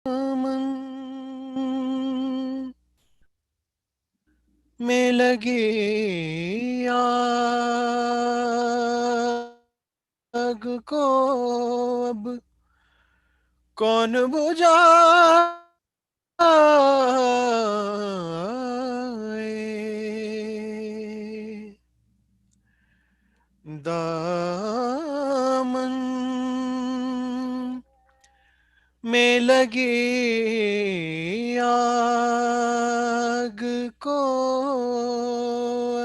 دامن میں لگے آگ کو اب کون بجھائے؟ دامن میں لگے آگ کو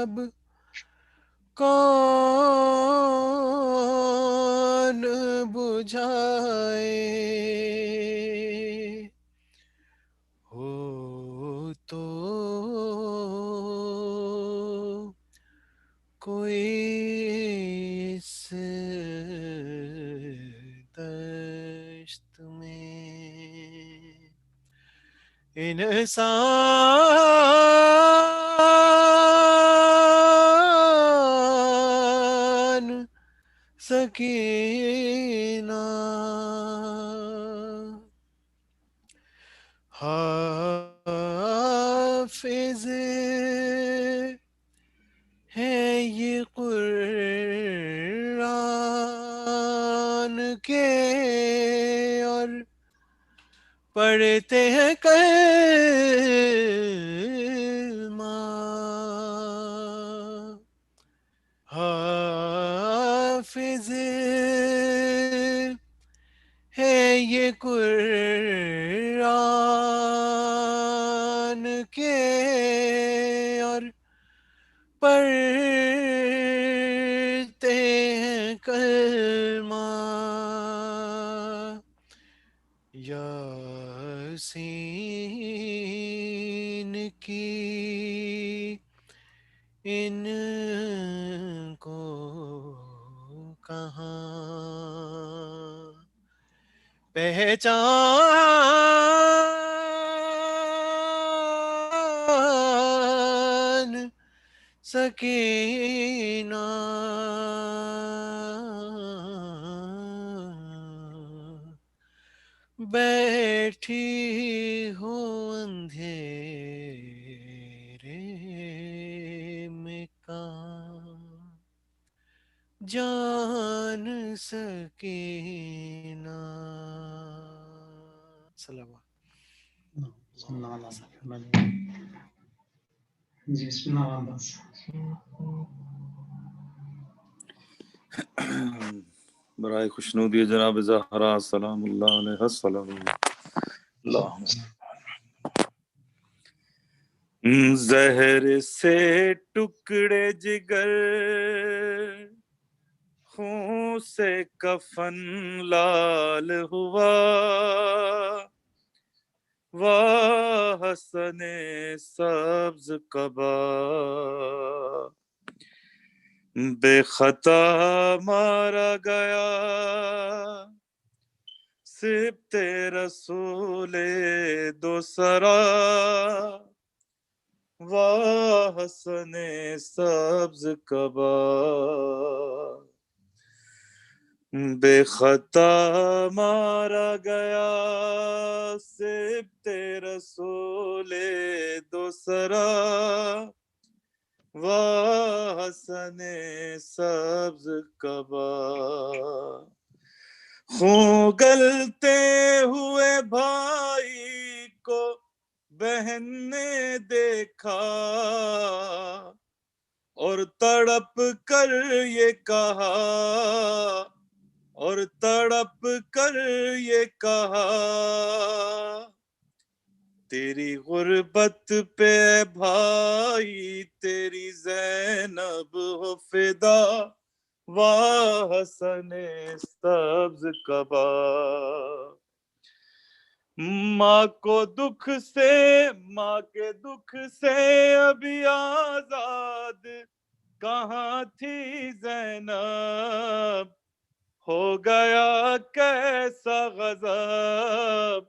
اب کون بجھائے؟ ہو تو کوئی اس دشت میں انسان سکینہ حافظ ہے یہ قرآن کے اور پڑھتے ہیں کلمہ، حافظ ہے یہ قرآن کے اور پڑھتے ہیں کلمہ، یاسین کی ان کو کہاں پہچان سکینہ، بیٹھی ہو اندھیرے میں کہاں جان سکینہ. سلام صلی اللہ علیہ وسلم. جی بسم اللہ الرحمن الرحیم. برائے خوشنودی جناب زہرا سلام اللہ علیہ السلام. اللہم زہر سے ٹکڑے جگر خون سے کفن لال ہوا، واہ حسن سبز قبا بے خطا مارا گیا، سبط رسول دو سرا، واہ حسن سبز قبا بے خطا مارا گیا، سبط رسول دو سرا، واہ حسن سبز قبا. خون گلتے ہوئے بھائی کو بہن نے دیکھا، اور تڑپ کر یہ کہا، اور تڑپ کر یہ کہا، تیری غربت پہ بھائی تیری زینب ہو فدا، واہ حسن سبز قبا. ماں کو دکھ سے، ماں کے دکھ سے ابھی آزاد کہاں تھی زینب، ہو گیا کیسا غضب،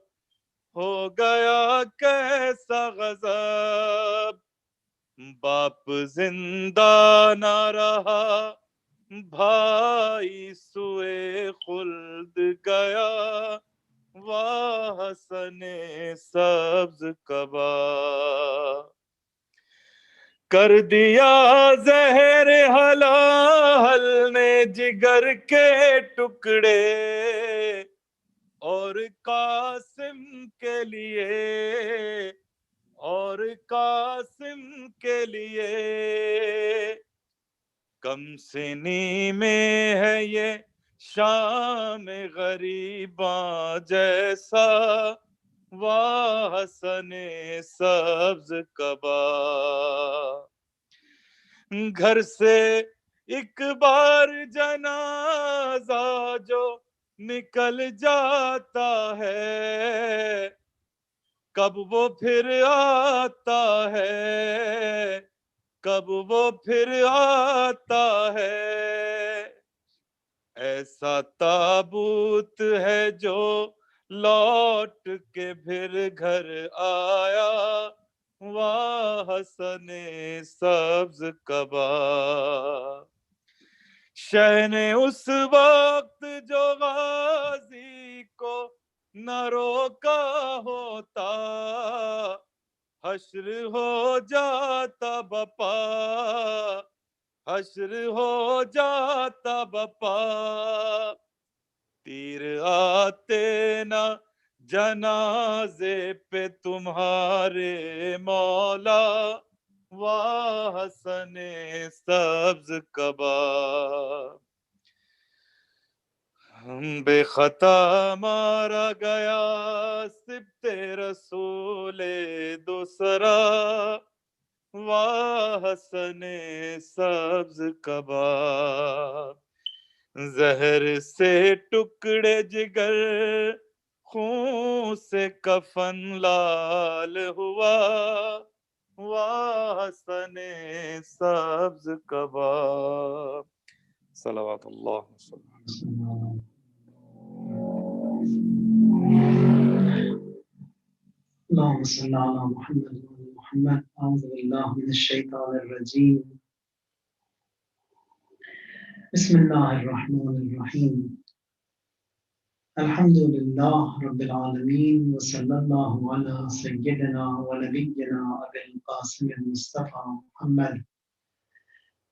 ہو گیا کیسا غضب. باپ زندہ نہ رہا بھائی سوئے خلد گیا، واحسن سبز قبا کر دیا زہر حلال نے جگر کے ٹکڑے اور قاسم کے لیے کم سنی میں ہے یہ شام غریباں جیسا واحسن سبز قبا گھر سے ایک بار جنازہ جو نکل جاتا ہے کب وہ پھر آتا ہے ایسا تابوت ہے جو لوٹ کے پھر گھر آیا واحسن سبز قبا شہ نے اس وقت جو غازی کو نہ روکا ہوتا حشر ہو جاتا بپا تیر آتے نہ جنازے پہ تمہارے مولا واحسن سبز قبا ہم بے خطا مارا گیا سبط رسول دوسرا واحسن سبز قبا زہر سے ٹکڑے جگر خون سے کفن لال ہوا واحسن سبز قبا صلوات اللہ اللهم صل على محمد وعلى محمد. أعوذ بالله من الشيطان الرجيم. بسم الله الرحمن الرحيم. الحمد لله رب العالمين وصلى الله على سيدنا ونبينا أبي القاسم المصطفى محمد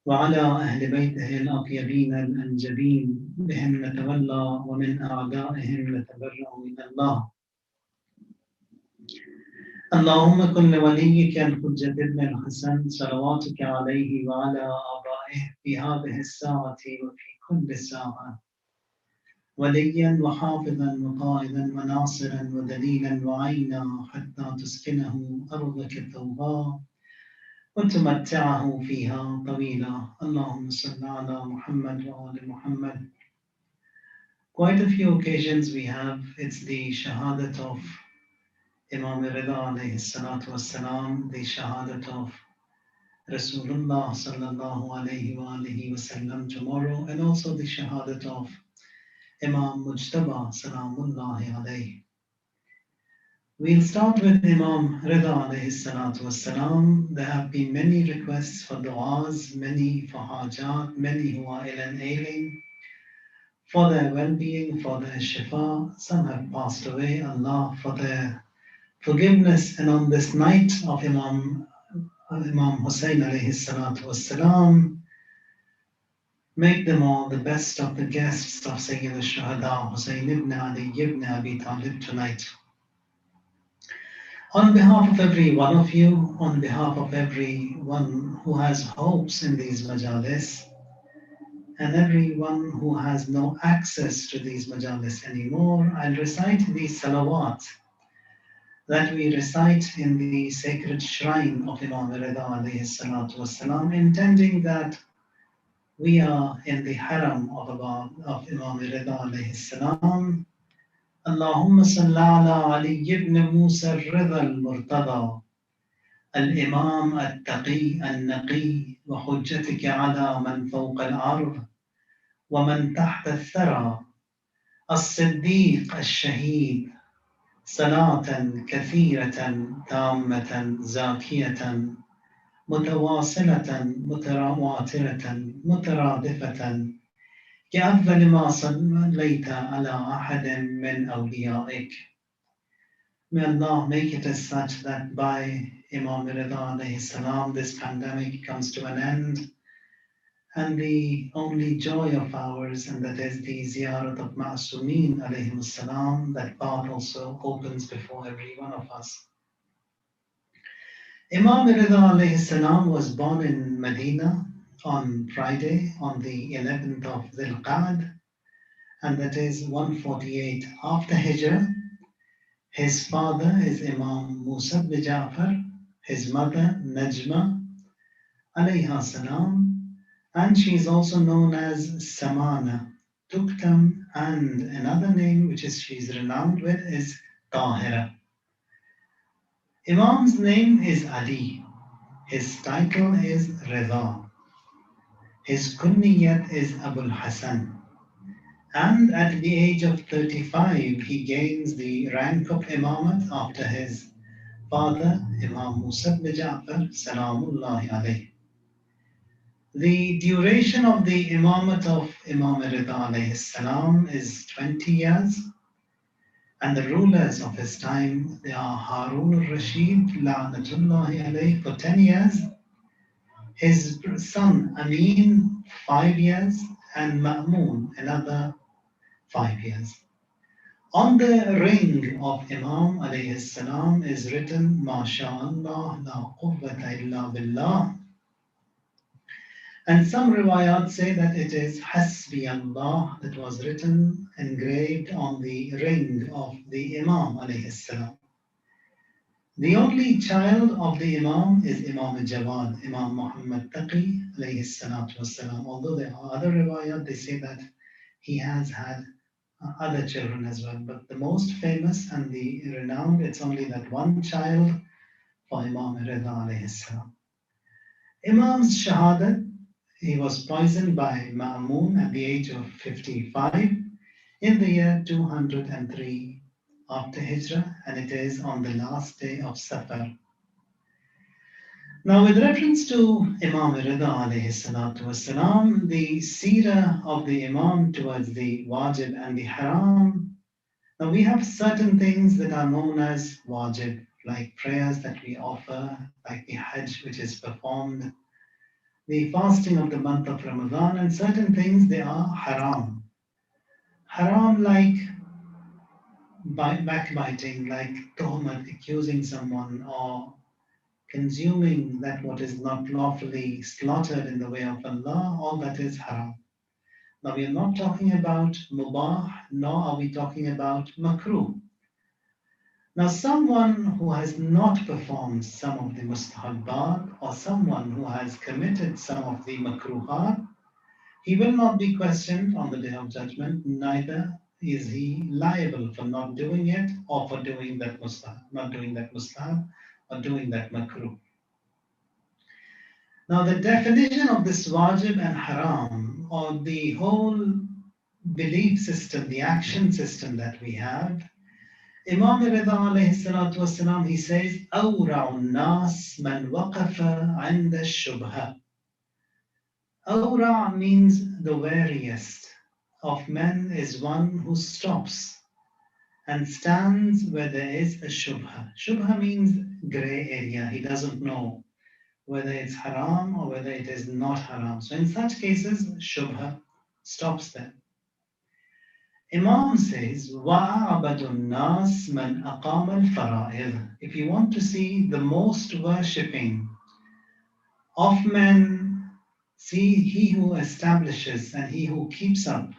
وعلى أهل بيته الأطيبين الأنجبين بهم نتولى ومن أعدائهم نتبرأ من الله. اللهم كن لوليك الحجة ابن الحسن صلواتك عليه وعلى آبائه في هذه الساعة وفي كل ساعة وليا وحافظا وقائدا وناصرا ودليلا وعينا حتى تسكنه أرضك توبا وتمتعه فيها طويلا. اللهم صل على محمد وآل محمد. Quite a few occasions we have. It's the shahadat of Imam Rida alayhi salatu wassalam, the shahadat of Rasulullah sallallahu alayhi wa alihi wasallam tomorrow, and also the shahadat of Imam Mujtaba salamullahi alayhi. We'll start with Imam Rida alayhi salatu wassalam. There have been many requests for du'as, many for hajat, many who are ill and ailing, for their well-being, for their shifa. Some have passed away. Allah for their forgiveness. And on this night of Imam Hussain alayhi salatu wassalam, make them all the best of the guests of Sayyid al-Shuhada Hussain ibn Ali ibn Abi Talib tonight. On behalf of every one of you, on behalf of everyone who has hopes in these majalis, and everyone who has no access to these majalis anymore, I'll recite these salawat that we recite in the sacred shrine of Imam Rida alayhi salatu wassalam, intending that we are in the haram of Imam Rida alayhi salam. Allahumma salli ala Ali ibn Musa al-Rida al-Murtada al-Imam al-Taqi al-Naqi wa hujjatika ala man fawqa al-ard wa man tahta al-thara al-Siddiq al-Shahid صلاة كثيرة تامة زاكية متواصلة متواترة مترادفة كأفضل ما صليت على أحد من أوليائك. May Allah make it as such that by Imam Rida alayhi salam, this pandemic comes to an end, and the only joy of ours, and that is the ziyarat of Ma'sumin alayhi salam, that path also opens before every one of us. Imam Rida alayhi salam was born in Medina on Friday, on the 11th of Dhul Qa'd, and that is 148 after Hijrah. His father is Imam Musa bin Ja'far, his mother Najma alayha salam, and she is also known as Samana, Tuktam, and another name which is she is renowned with is Tahira. Imam's name is Ali. His title is Rida. His kunniyat is Abul Hasan. And at the age of 35, he gains the rank of Imamat after his father, Imam Musa bin Ja'far, Salamullahi alayhi. The duration of the Imamat of Imam Rida alayhi salam is 20 years, and the rulers of his time, they are Harun al-Rashid, La'natullahi alayhi, for 10 years, his son Amin, 5 years, and Ma'mun, another 5 years. On the ring of Imam alayhi salam is written, MashaAllah, la quwwata illa billah. And some riwayat say that it is Hasbi Allah that was written, engraved on the ring of the Imam alayhi salam. The only child of the Imam is Imam Jawad, Imam Muhammad Taqi alayhi salatu wasalam. Although there are other riwayat, they say that he has had other children as well. But the most famous and the renowned, it's only that one child for Imam Rida alayhi salam. Imam's shahadat, he was poisoned by Ma'mun at the age of 55 in the year 203 after Hijrah, and it is on the last day of Safar. Now, with reference to Imam Rida alayhi salatu wasalam, the seerah of the Imam towards the wajib and the haram. Now, we have certain things that are known as wajib, like prayers that we offer, like the Hajj which is performed, the fasting of the month of Ramadan, and certain things they are haram. Haram like backbiting, like tuhmat, accusing someone, or consuming that what is not lawfully slaughtered in the way of Allah, all that is haram. Now we are not talking about mubah, nor are we talking about makruh. Now someone who has not performed some of the mustahabbat, or someone who has committed some of the makruhat, he will not be questioned on the day of judgment, neither is he liable for not doing it or for doing that mustahab, not doing that mustahab or doing that makruh. Now the definition of this wajib and haram, or the whole belief system, the action system that we have, Imam Rida alayhi salatu wasalam, he says, أورع الناس من وقف عند الشبهة. Awra means the wariest of men is one who stops and stands where there is a shubha. Shubha means gray area. He doesn't know whether it's haram or whether it is not haram. So in such cases, shubha stops them. Imam says, وَأَعْبَدُ النَّاسِ مَنْ أَقَامَ الْفَرَائِضِ. If you want to see the most worshipping of men, see he who establishes and he who keeps up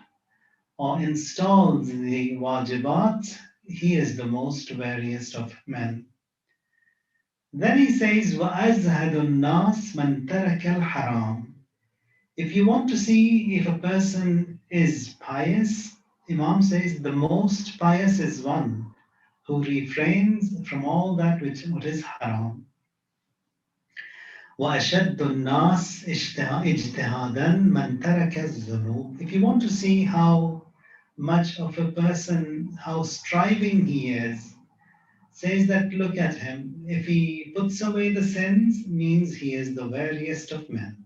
or installs the wajibat, he is the most veriest of men. Then he says, وَأَزْهَدُ النَّاسِ مَنْ تَرَكَ الْحَرَامِ. If you want to see if a person is pious, Imam says the most pious is one who refrains from all that which is haram. وَأَشَدُّ النَّاسِ اجْتِهَادًا مَنْ تَرَكَ الذُّنُوبِ. If you want to see how much of a person, how striving he is, says that look at him. If he puts away the sins, means he is the veriest of men.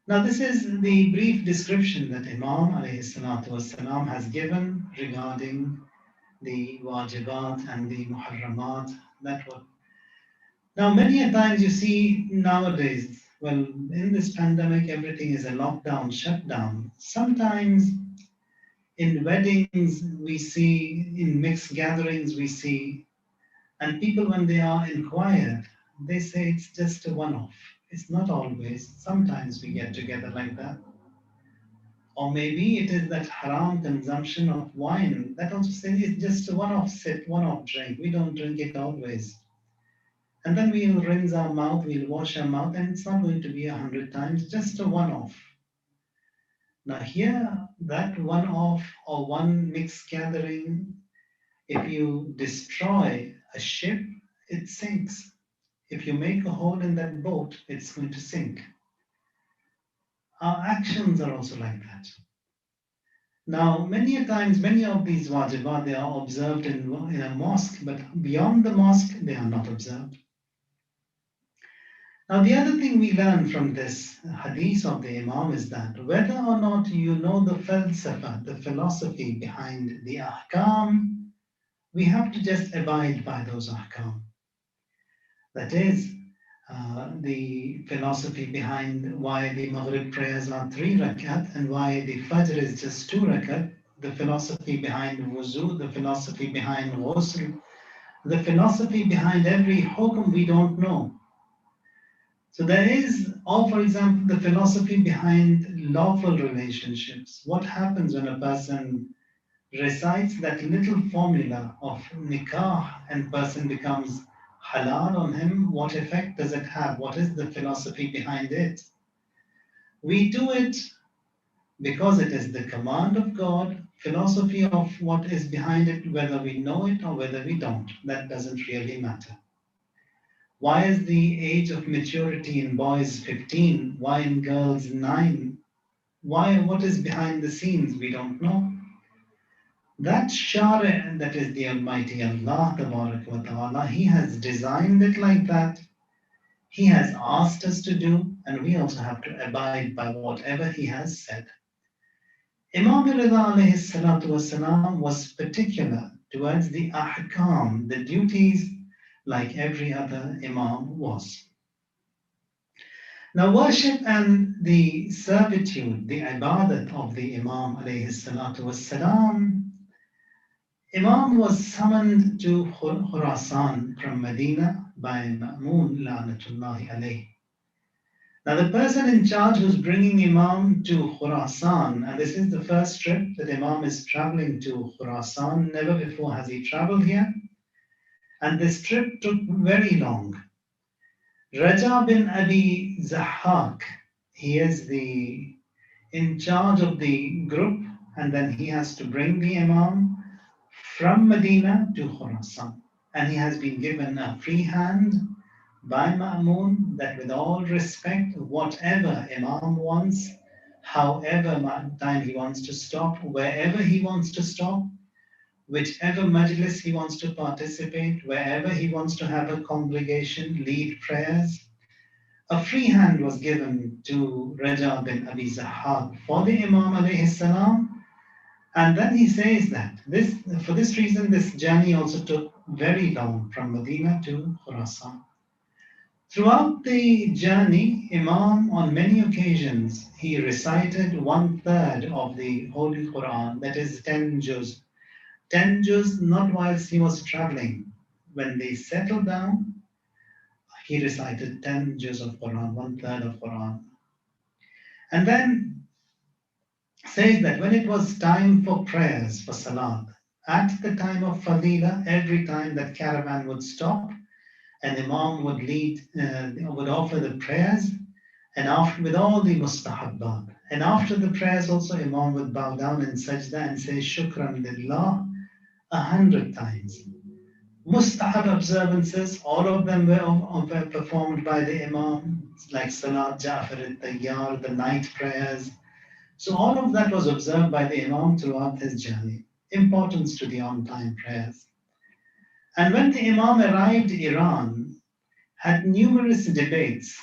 Now, this is the brief description that Imam والسلام, has given regarding the wajibat and the muharramat. Now, many a times you see nowadays, well, in this pandemic, everything is a lockdown, shutdown. Sometimes in weddings, we see, in mixed gatherings, we see, and people, when they are inquired, they say it's just a one off. It's not always. Sometimes we get together like that. Or maybe it is that haram consumption of wine. That also says it's just a one off sip, one off drink. We don't drink it always. And then we'll rinse our mouth, we'll wash our mouth, and it's not going to be 100 times, just a one off. Now, here, that one off or one mixed gathering, if you destroy a ship, it sinks. If you make a hole in that boat, it's going to sink. Our actions are also like that. Now, many a times, many of these wajibat, they are observed in a mosque, but beyond the mosque, they are not observed. Now, the other thing we learn from this hadith of the Imam is that whether or not you know the falsafa, the philosophy behind the ahkam, we have to just abide by those ahkam. That is, the philosophy behind why the Maghrib prayers are 3 rakat and why the Fajr is just 2 rakat, the philosophy behind wuzu, the philosophy behind ghusl, the philosophy behind every hukum we don't know. So there is, or for example, the philosophy behind lawful relationships. What happens when a person recites that little formula of nikah and person becomes halal on him? What effect does it have? What is the philosophy behind it? We do it because it is the command of God. Philosophy of what is behind it, whether we know it or whether we don't, that doesn't really matter. Why is the age of maturity in boys 15? Why in girls 9? Why? What is behind the scenes? We don't know. That Shari', that is the Almighty Allah, Tabarak wa Ta'ala, He has designed it like that. He has asked us to do, and we also have to abide by whatever He has said. Imam Rida alayhi salatu wasalam was particular towards the ahkam, the duties, like every other Imam was. Now, worship and the servitude, the ibadat of the Imam alayhi salatu wassalam, Imam was summoned to Khurasan from Medina by Ma'mun la'natullahi alayhi. Now, the person in charge who's bringing Imam to Khurasan, and this is the first trip that Imam is traveling to Khurasan, never before has he traveled here, and this trip took very long. Raja bin Abi Zahak, he is in charge of the group, and then he has to bring the Imam from Medina to Khurasan. And he has been given a free hand by Ma'mun that with all respect, whatever Imam wants, however time he wants to stop, wherever he wants to stop, whichever majlis he wants to participate, wherever he wants to have a congregation, lead prayers, a free hand was given to Raja bin Abi Zahab for the Imam alayhi salam. And then he says that for this reason, this journey also took very long from Medina to Khurasan. Throughout the journey, Imam, on many occasions, he recited 1/3 of the Holy Quran, that is 10 juz. 10 juz, not whilst he was traveling. When they settled down, he recited 10 juz of Quran, 1/3 of Quran. And then says that when it was time for prayers, for Salat, at the time of Fadila, every time that caravan would stop, an Imam would would offer the prayers, and after with all the mustahabbat. And after the prayers also, Imam would bow down in sajda and say Shukran Lillah 100 times. Mustahab observances, all of them were performed by the Imam, like Salat Ja'far al-Tayyar, the night prayers. So all of that was observed by the Imam throughout his journey. Importance to the on-time prayers. And when the Imam arrived in Iran, had numerous debates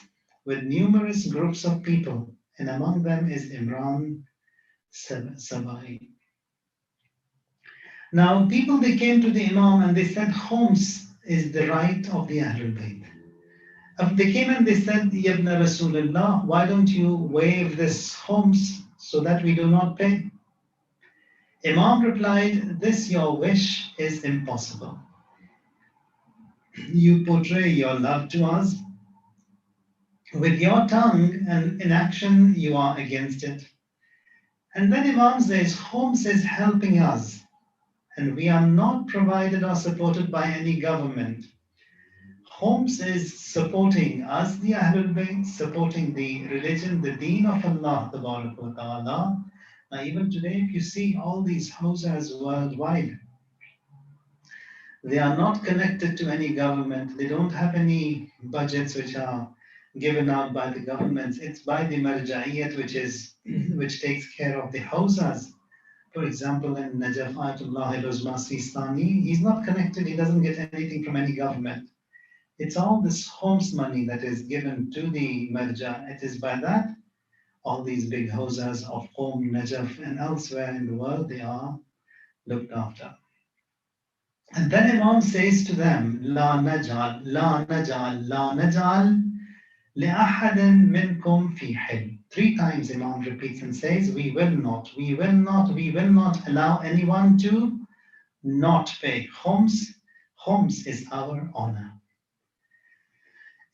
with numerous groups of people and among them is Imran Sabai. Now, people, they came to the Imam and they said, Homs is the right of the Ahlul Bayt. They came and they said, Yabna Rasulullah, why don't you waive this Homs so that we do not pay? Imam replied, this your wish is impossible. You portray your love to us with your tongue, and in action you are against it. And then Imam says, Homs is helping us, and we are not provided or supported by any government. Homs is supporting us, the Ahlul Bayt, supporting the religion, the deen of Allah, Ta'ala. Now, even today, if you see all these houses worldwide, they are not connected to any government. They don't have any budgets which are given out by the governments. It's by the marja'iyat, which takes care of the houses. For example, in Najaf Ayatullah al-Uzma Sistani, he's not connected. He doesn't get anything from any government. It's all this homes money that is given to the marja. It is by that all these big houses of Qom, Najaf, and elsewhere in the world, they are looked after. And then Imam says to them, La naj'al, la naj'al, la naj'al, li'ahadin minkum fi hil. 3 times Imam repeats and says, we will not, we will not, we will not allow anyone to not pay. Homs is our honor.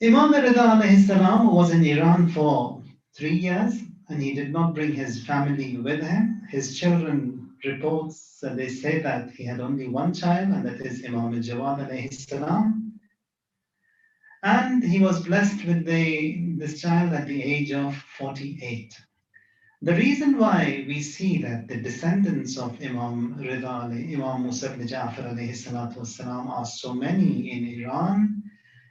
Imam Rida alayhi salam was in Iran for 3 years, and he did not bring his family with him. His children reports, they say that he had only 1 child, and that is Imam al-Jawad alayhi salam. And he was blessed with this child at the age of 48. The reason why we see that the descendants of Imam Rida, Imam Musa ibn Ja'far alayhi salatu wasalam, are so many in Iran,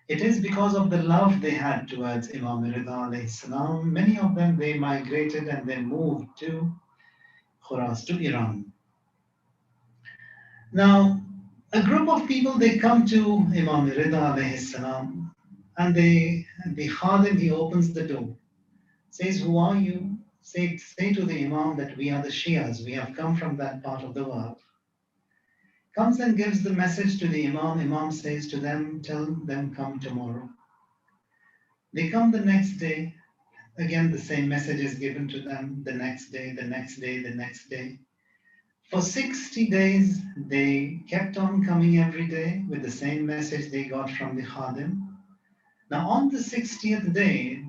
it is because of the love they had towards Imam Rida alayhi salam. Many of them, they migrated and they moved to Khurasan, to Iran. Now, a group of people, they come to Imam Rida alayhi salam, and the khadim, he opens the door, says, who are you? Say to the Imam that we are the Shias, we have come from that part of the world. Comes and gives the message to the Imam. Imam says to them, tell them come tomorrow. They come the next day. Again, the same message is given to them the next day, the next day, the next day. For 60 days, they kept on coming every day with the same message they got from the Khadim. Now, on the 60th day,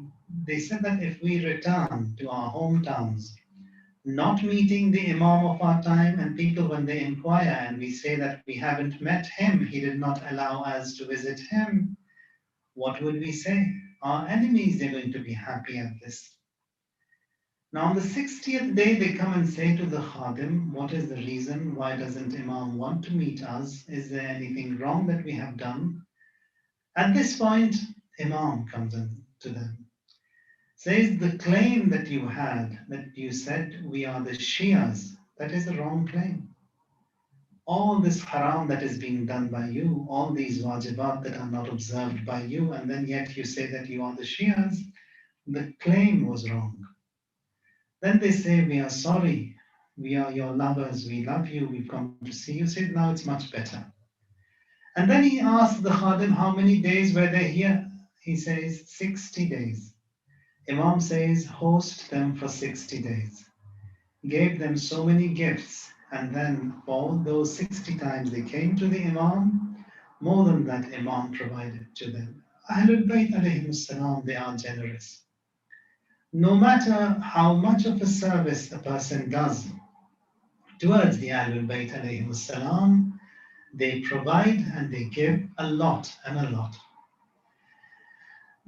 they said that if we return to our hometowns, not meeting the Imam of our time, and people, when they inquire and we say that we haven't met him, he did not allow us to visit him, what would we say? Our enemies, they're going to be happy at this. Now, on the 60th day, they come and say to the Khadim, what is the reason? Why doesn't Imam want to meet us? Is there anything wrong that we have done? At this point, Imam comes in to them. Says the claim that you had, that you said we are the Shias, that is a wrong claim. All this haram that is being done by you, all these wajibat that are not observed by you, and then yet you say that you are the Shias, the claim was wrong. Then they say, we are sorry, we are your lovers, we love you, we've come to see you. Said, now it's much better. And then he asked the Khadim, how many days were they here? He says, 60 days. Imam says, host them for 60 days. Gave them so many gifts, and then all those 60 times they came to the Imam, more than that Imam provided to them. Ahlul Bayt alayhim salam, they are generous. No matter how much of a service a person does towards the Ahlul Bayt alayhim salam, they provide and they give a lot and a lot.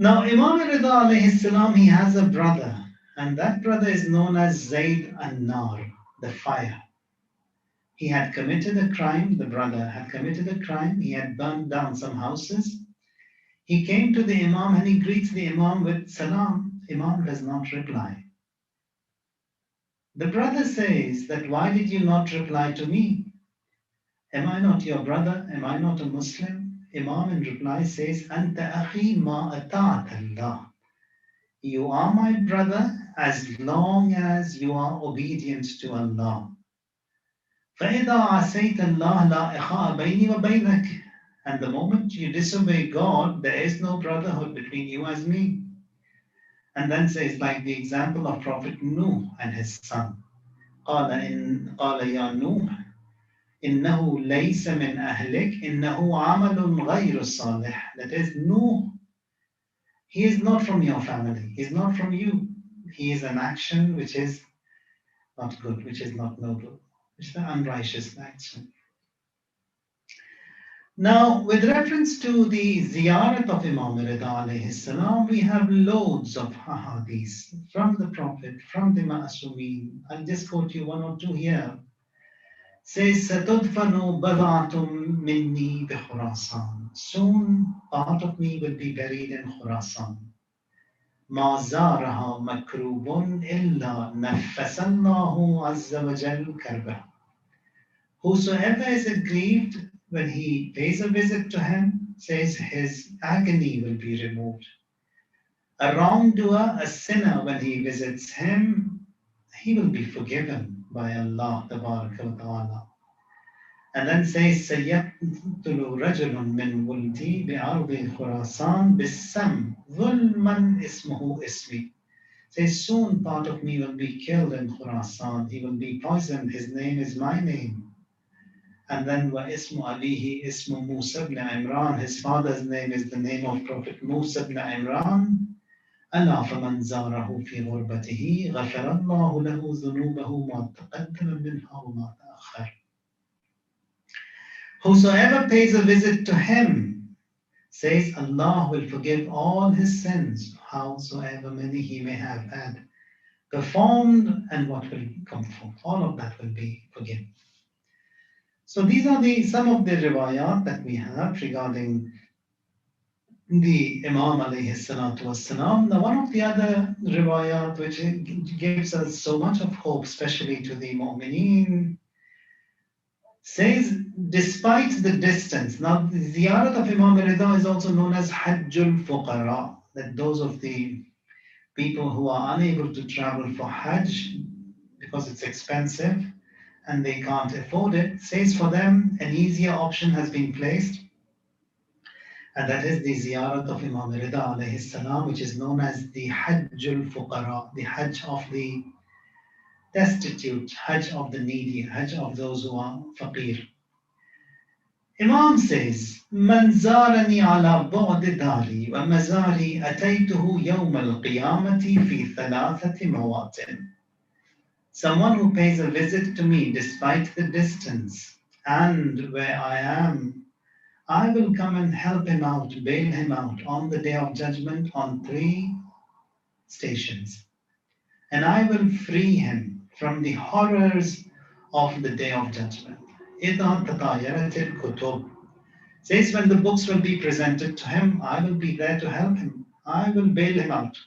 Now, Imam Rida alayhi salam, he has a brother, and that brother is known as Zayd an-Nar, the fire. He had committed a crime, the brother had committed a crime, he had burned down some houses. He came to the Imam and he greets the Imam with salam. Imam does not reply. The brother says that, why did you not reply to me? Am I not your brother? Am I not a Muslim? Imam in reply says, Anta akhi ma ata'at Allah. You are my brother as long as you are obedient to Allah. فَإِذَا عَسَيْتَ اللَّهَ لَا إِخَاءَ بَيْنِي وَبَيْنَكَ. And the moment you disobey God, there is no brotherhood between you as me. And then says, like the example of Prophet Nuh and his son. قال يا نوح إنه ليس من أهلك إنه عمل غير صالح. That is, Nuh, he is not from your family. He is not from you. He is an action which is not good, which is not noble, which is an unrighteous action. Now, with reference to the ziyarat of Imam Rida alayhi salam, we have loads of ahadith from the Prophet, from the Ma'asumeen. I'll just quote you one or two here. Says, Satudfanu bad'atum minni bi Khurasan. Soon part of me will be buried in Khurasan. Ma zaraha makrubun illa nafasallahu azza wa jal karbah. Whosoever is aggrieved when he pays a visit to him, says his agony will be removed. A wrongdoer, a sinner, when he visits him, he will be forgiven by Allah Ta'ala. And then says, سَيَقْتُلُ رَجُلٌ مِّن وُلْدِي بِأَرْضِ خُرَاسَانَ بِالسَّمْ ظُلْمًا اسْمُهُ اسْمِي. Says, soon part of me will be killed in Khurasan. He will be poisoned. His name is my name. And then وَإِسْمُ أَبِيهِ إِسْمُ Musa بْنَ عِمْرَانَ. His father's name is the name of Prophet Musa ibn Imran. أَلَا فَمَنْ زَارَهُ فِي غُرْبَتِهِ غَفَرَ اللَّهُ لَهُ ذُنُوبَهُ مَا تَقَدَّمَ مِنْهَا وَمَا تَأَخَّرَ. Whosoever pays a visit to him, says Allah will forgive all his sins, howsoever many he may have had performed and what will come forth. All of that will be forgiven. So these are some of the riwayat that we have regarding the Imam alayhi salatu wassalam. Now one of the other riwayat which gives us so much of hope, especially to the mu'mineen, says despite the distance. Now the ziyarat of Imam Rida is also known as Hajjul Fuqara, that those of the people who are unable to travel for Hajj because it's expensive and they can't afford it, says for them an easier option has been placed, and that is the ziyarat of Imam Rida alayhi salam, which is known as the Hajjul Fuqara, the Hajj of the destitute, Hajj of the needy, Hajj of those who are faqir. Imam says, من زارني على بعد داري ومزاري أتيته يوم القيامة في ثلاثة مواطن. Someone who pays a visit to me despite the distance and where I am, I will come and help him out, bail him out on the day of judgment on 3 stations. And I will free him from the horrors of the day of judgment. إِذَا تَطَايَرَتِ الْكُتُبُ. Says when the books will be presented to him, I will be there to help him. I will bail him out.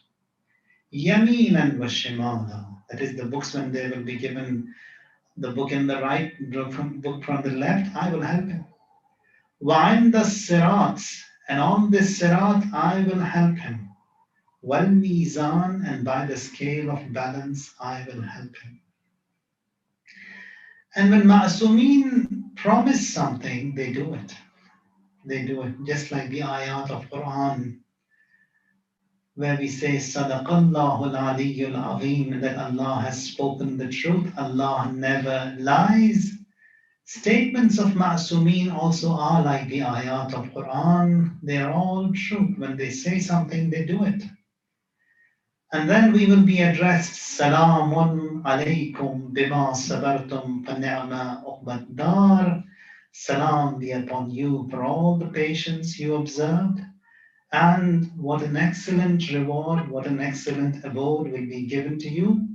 يَمِينًا وَشِمَالًا. That is the books when they will be given the book in the right, book from the left, I will help him. وَعِنْدَ الصِّرَاطِ. And on this sirat, I will help him. وَالْمِيزَانِ. And by the scale of balance, I will help him. And when Ma'asumeen promise something, they do it. They do it. Just like the ayat of Quran, where we say, Sadaqallahu al-aliyyul azim, that Allah has spoken the truth. Allah never lies. Statements of Ma'asumeen also are like the ayat of Quran. They are all truth. When they say something, they do it. And then we will be addressed, Salamun alaykum bima sabartum fa ni'ma uqbad dar. Salam be upon you for all the patience you observed. And what an excellent reward, what an excellent abode will be given to you.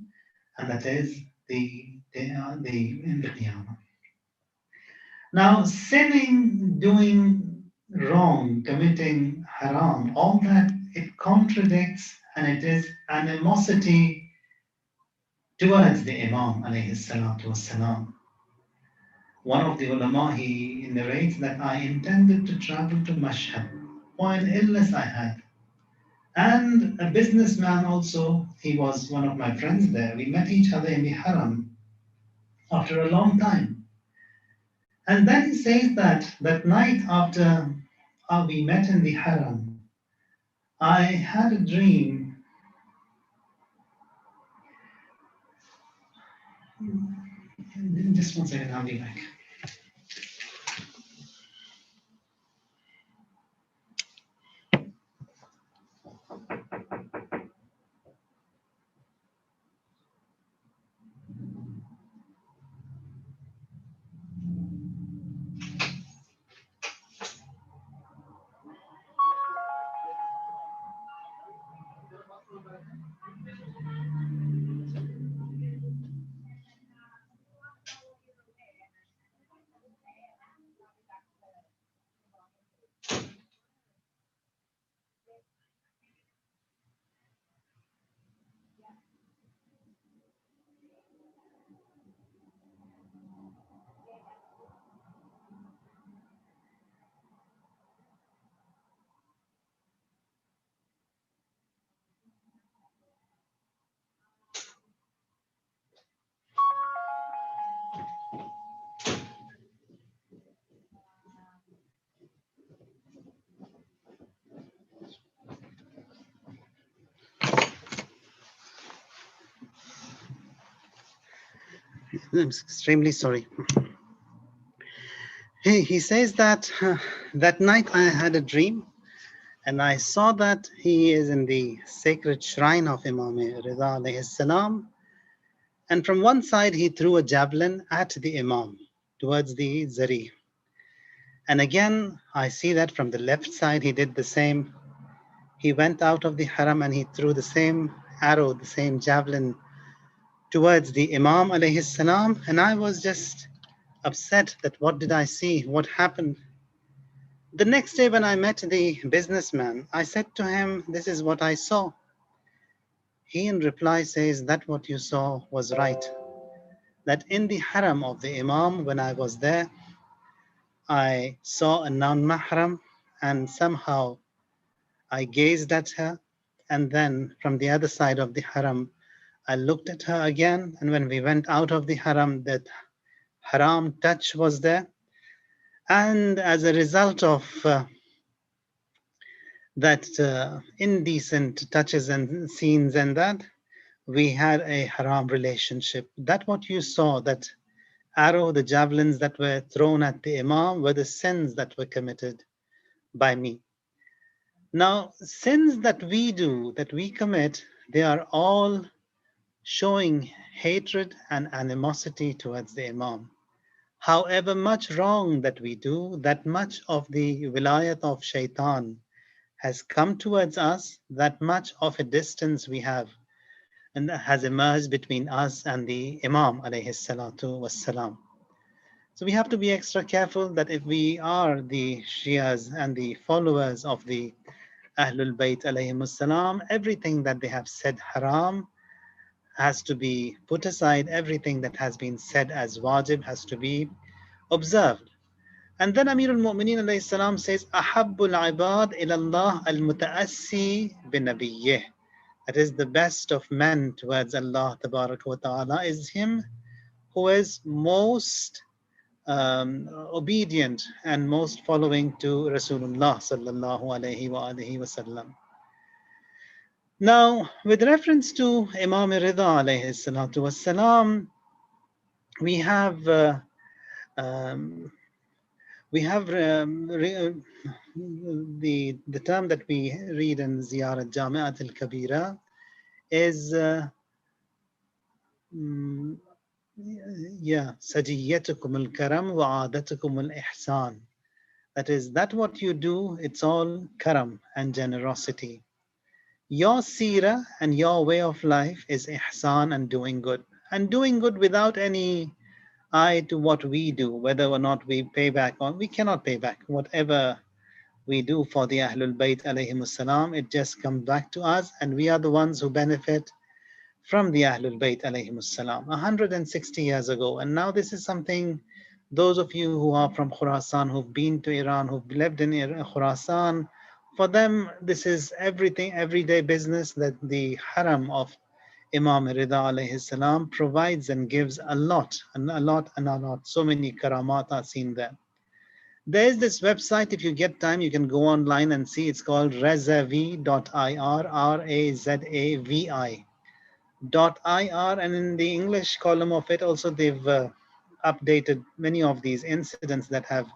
And that is in the Qiyamah. Now, sinning, doing wrong, committing haram, all that, it contradicts and it is animosity towards the Imam alayhi salatu wassalam. One of the ulama, he narrates that I intended to travel to Mashhad for an illness I had. And a businessman also, he was one of my friends there. We met each other in the haram after a long time. And then he says that that night after we met in the haram, I had a dream. Just one second, I'll be back. I'm extremely sorry. He says that that night I had a dream and I saw that he is in the sacred shrine of Imam Rida alayhi salam. And from one side, he threw a javelin at the Imam towards the Zari. And again, I see that from the left side, he did the same. He went out of the haram and he threw the same arrow, the same javelin towards the Imam alayhi salam. And I was just upset that what did I see? What happened? The next day when I met the businessman, I said to him, this is what I saw. He in reply says that what you saw was right. That in the haram of the Imam, when I was there, I saw a non-mahram and somehow I gazed at her. And then from the other side of the haram, I looked at her again. And when we went out of the haram, that haram touch was there. And as a result of that indecent touches and scenes and that, we had a haram relationship. That what you saw, that arrow, the javelins that were thrown at the Imam were the sins that were committed by me. Now, sins that we do, that we commit, they are all showing hatred and animosity towards the Imam. However much wrong that we do, that much of the wilayat of shaitan has come towards us, that much of a distance we have and has emerged between us and the Imam alayhi salatu wassalam. So we have to be extra careful that if we are the Shias and the followers of the Ahlul Bayt alayhimus salam, everything that they have said haram has to be put aside. Everything that has been said as wajib has to be observed. And then Amirul Mu'mineen alayhi salam says, Ahabbul ibad ilallah al-muta'assi binabiyyih. That is the best of men towards Allah tabarak wa ta'ala is him who is most obedient and most following to Rasulullah sallallahu alayhi wa alihi wasallam. Now, with reference to Imam Rida alayhi salatu wasalam, we have the term that we read in Ziyarat Jami'at al-Kabira is Sajiyatukum al-karam wa adatukum al-ihsan. That is, that what you do, it's all karam and generosity. Your seerah and your way of life is ihsan and doing good. And doing good without any eye to what we do, whether or not we pay back or we cannot pay back. Whatever we do for the Ahlul Bayt alayhimus salam, it just comes back to us and we are the ones who benefit from the Ahlul Bayt alayhimus salam 160 years ago. And now this is something, those of you who are from Khurasan, who've been to Iran, who've lived in Khurasan For them, this is everything, everyday business that the haram of Imam Rida alayhi salam provides and gives a lot and a lot and a lot. So many karamat are seen there. There is this website, if you get time, you can go online and see. It's called razavi.ir, razavi.ir. And in the English column of it, also they've updated many of these incidents that have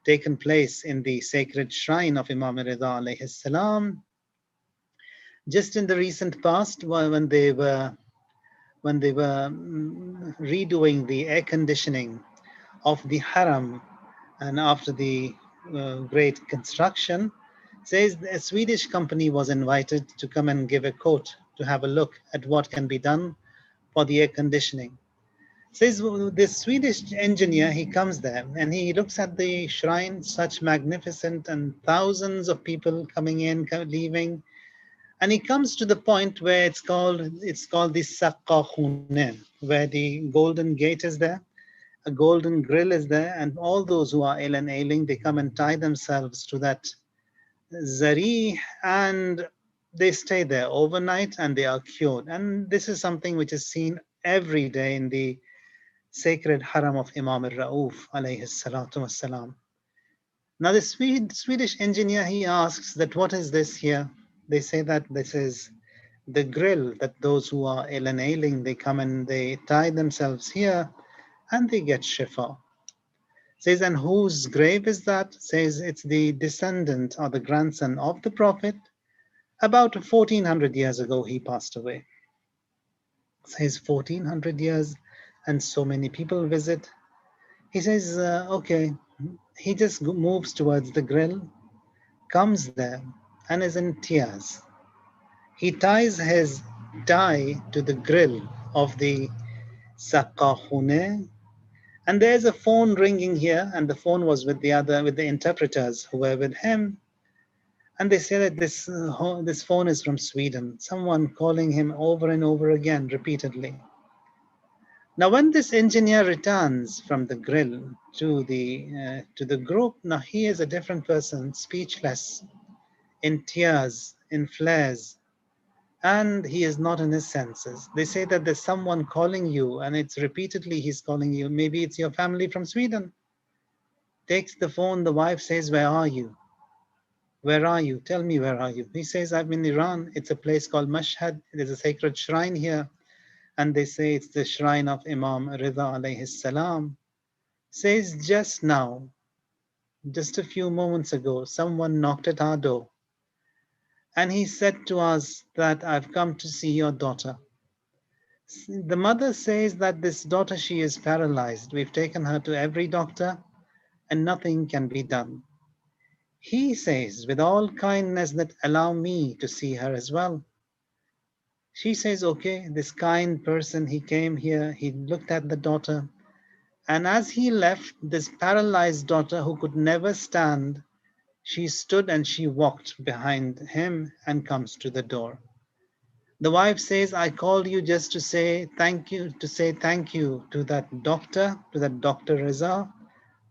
taken place in the sacred shrine of Imam Rida alayhi salam. Just in the recent past, when they were redoing the air conditioning of the haram, and after the great construction, says a Swedish company was invited to come and give a quote to have a look at what can be done for the air conditioning. Says this Swedish engineer, he comes there and he looks at the shrine, such magnificent, and thousands of people coming in, leaving, and he comes to the point where it's called the Saqqahune, where the golden gate is there, a golden grill is there, and all those who are ill and ailing, they come and tie themselves to that zari, and they stay there overnight and they are cured. And this is something which is seen every day in the sacred haram of Imam al-Ra'uf alayhi salatu wassalam. Now the Swedish engineer, he asks that what is this here? They say that this is the grill that those who are ill and ailing, they come and they tie themselves here and they get shifa. Says, and whose grave is that? Says it's the descendant or the grandson of the Prophet. About 1400 years ago, he passed away. Says 1400 years and so many people visit. He says, okay, he just moves towards the grill, comes there, and is in tears. He ties his tie to the grill of the Sakahune, and there's a phone ringing here, and the phone was with the interpreters who were with him, and they say that this phone is from Sweden. Someone calling him over and over again, repeatedly. Now, when this engineer returns from the grill to the group, now he is a different person, speechless, in tears, in flares, and he is not in his senses. They say that there's someone calling you, and it's repeatedly he's calling you. Maybe it's your family from Sweden. Takes the phone, the wife says, where are you? Where are you? Tell me, where are you? He says, I'm in Iran. It's a place called Mashhad. There's a sacred shrine here. And they say it's the shrine of Imam Rida alayhi salam. Says just now, just a few moments ago, someone knocked at our door. And he said to us that I've come to see your daughter. The mother says that this daughter, she is paralyzed. We've taken her to every doctor and nothing can be done. He says, with all kindness, that allow me to see her as well. She says, okay, this kind person, he came here, he looked at the daughter, and as he left, this paralyzed daughter who could never stand, she stood and she walked behind him and comes to the door. The wife says, I called you just to say thank you, to that Dr. Reza,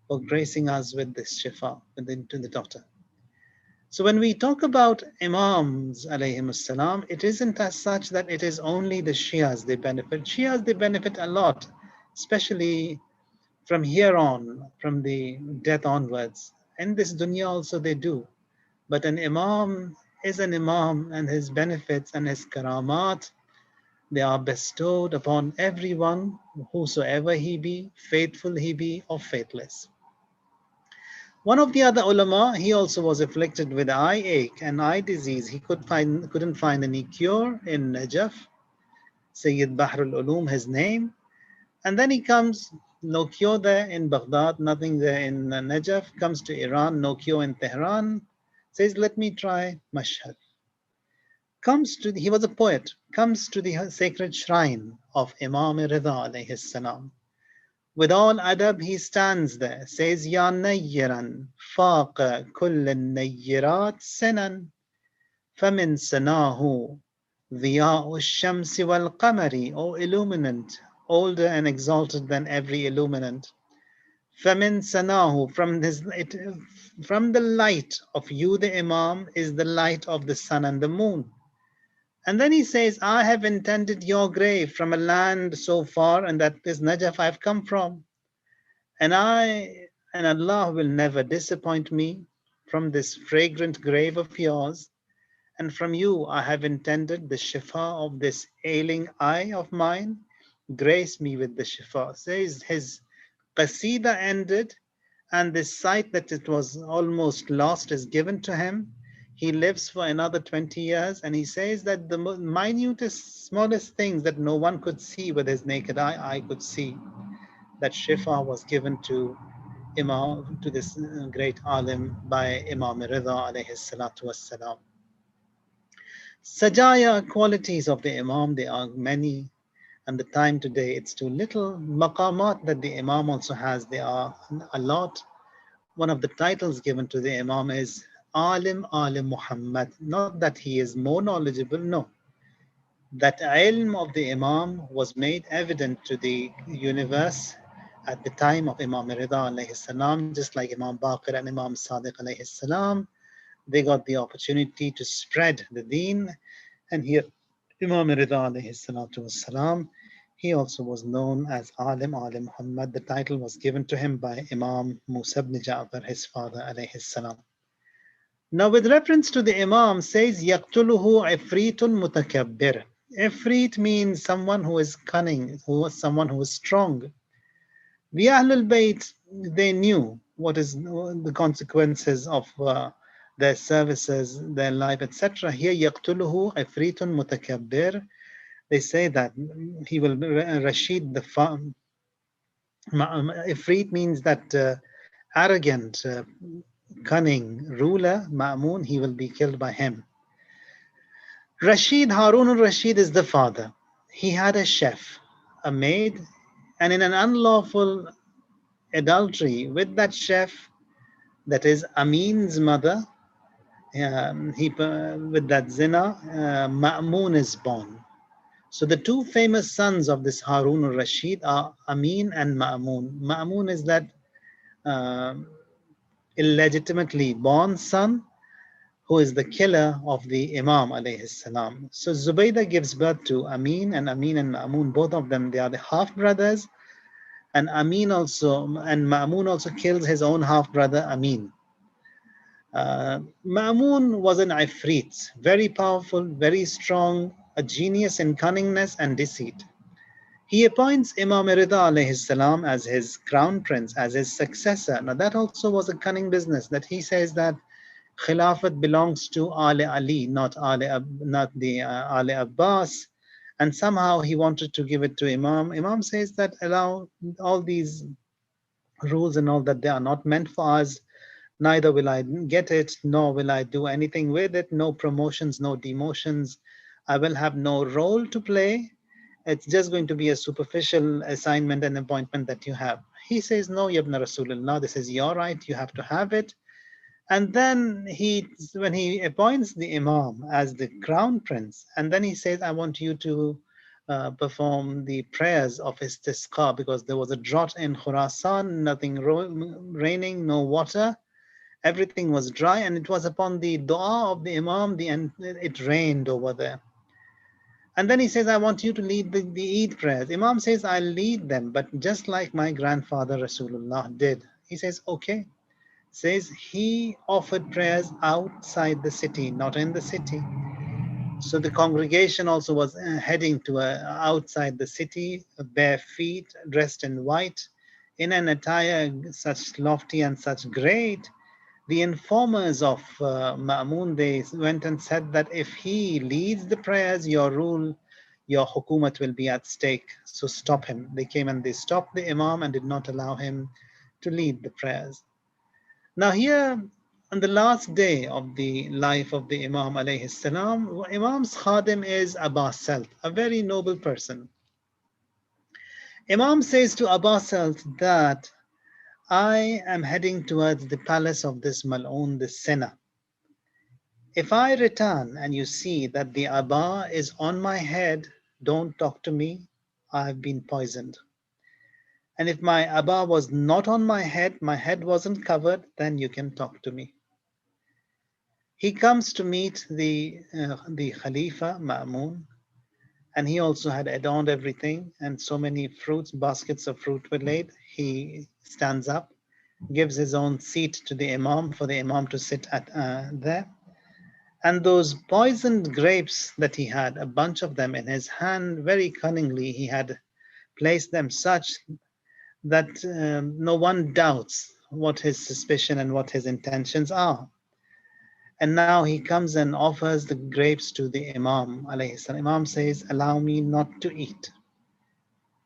for gracing us with this shifa, to the daughter. So when we talk about Imams alayhim salam, it isn't as such that it is only the Shias they benefit. Shias, they benefit a lot, especially from here on, from the death onwards. In this dunya also they do. But an Imam is an Imam, and his benefits and his karamat, they are bestowed upon everyone, whosoever he be, faithful he be or faithless. One of the other ulama, he also was afflicted with eye ache and eye disease. He couldn't find any cure in Najaf. Sayyid Bahrul Ulum, his name. And then he comes, no cure there in Baghdad, nothing there in Najaf. Comes to Iran, no cure in Tehran. Says, let me try Mashhad. He was a poet, comes to the sacred shrine of Imam Rida alayhi salam. With all adab, he stands there, says, Ya nayyiran, faqa kull nayyirat sinan, famin sanahu, dhiya'u shamsi wal qamari, O illuminant, older and exalted than every illuminant. فَمِن سَنَاهُ, from the light of you, the Imam, is the light of the sun and the moon. And then he says, I have intended your grave from a land so far, and that is Najaf I've come from. And Allah will never disappoint me from this fragrant grave of yours. And from you I have intended the shifa of this ailing eye of mine. Grace me with the shifa. Says his qasida ended, and this sight that it was almost lost is given to him. He lives for another 20 years, and he says that the minutest, smallest things that no one could see with his naked eye, I could see. That shifa was given to Imam, to this great alim by Imam Rida alayhi salatu wassalam. Sajaya qualities of the Imam, there are many, and the time today it's too little. Maqamat that the Imam also has, there are a lot. One of the titles given to the Imam is Alim Alim Muhammad. Not that he is more knowledgeable, no. That ilm of the Imam was made evident to the universe at the time of Imam Rida alayhi salam, just like Imam Baqir and Imam Sadiq alayhi salam. They got the opportunity to spread the deen. And here, Imam Rida alayhi salatu wassalam, he also was known as Alim Alim Muhammad. The title was given to him by Imam Musa ibn Ja'far, his father alayhi salam. Now, with reference to the Imam, says Yaqtuluhu Ifritun Mutakabbir. Ifrit means someone who is cunning, someone who is strong. The Ahlul Bayt, they knew what is the consequences of their services, their life, etc. Here, Yaqtuluhu Ifritun Mutakabbir. They say that he will Rashid the Ifrit means that arrogant, cunning ruler, Ma'mun, he will be killed by him. Harun al-Rashid is the father. He had a chef, a maid, and in an unlawful adultery with that chef, that is Amin's mother, with that zina, Ma'mun is born. So the two famous sons of this Harun al-Rashid are Amin and Ma'mun. Ma'mun is that illegitimately born son who is the killer of the Imam alayhi salam. So Zubaydah gives birth to Amin and Ma'mun, both of them, they are the half brothers. And Ma'mun also kills his own half brother Amin. Ma'mun was an Ifrit, very powerful, very strong, a genius in cunningness and deceit. He appoints Imam Rida alayhi salam as his crown prince, as his successor. Now that also was a cunning business, that he says that Khilafat belongs to Ali Ali, not the Ali Abbas. And somehow he wanted to give it to Imam. Imam says that allow all these rules and all that, they are not meant for us. Neither will I get it, nor will I do anything with it. No promotions, no demotions. I will have no role to play. It's just going to be a superficial assignment and appointment that you have. He says, no, Yabna Rasulullah, this is your right. You have to have it. And then when he appoints the Imam as the crown prince, and then he says, I want you to perform the prayers of istisqa, because there was a drought in Khurasan, nothing raining, no water. Everything was dry, and it was upon the dua of the Imam, and it rained over there. And then he says, I want you to lead the Eid prayers. Imam says, I'll lead them, but just like my grandfather Rasulullah did. He says, okay. Says he offered prayers outside the city, not in the city. So the congregation also was heading to outside the city, bare feet, dressed in white, in an attire such lofty and such great. The informers of Ma'mun, they went and said that if he leads the prayers, your rule, your hukumat will be at stake. So stop him. They came and they stopped the Imam and did not allow him to lead the prayers. Now here, on the last day of the life of the Imam alayhi salam, Imam's khadim is Abbas Salt, a very noble person. Imam says to Abbas Salt that I am heading towards the palace of this Mal'un, this sinner. If I return and you see that the Abba is on my head, don't talk to me. I have been poisoned. And if my Aba was not on my head wasn't covered, then you can talk to me. He comes to meet the Khalifa Ma'mun, and he also had adorned everything, and so many fruits, baskets of fruit were laid. He stands up, gives his own seat to the Imam for the Imam to sit at there. And those poisoned grapes that he had, a bunch of them in his hand, very cunningly, he had placed them such that no one doubts what his suspicion and what his intentions are. And now he comes and offers the grapes to the Imam. Imam says, "Allow me not to eat."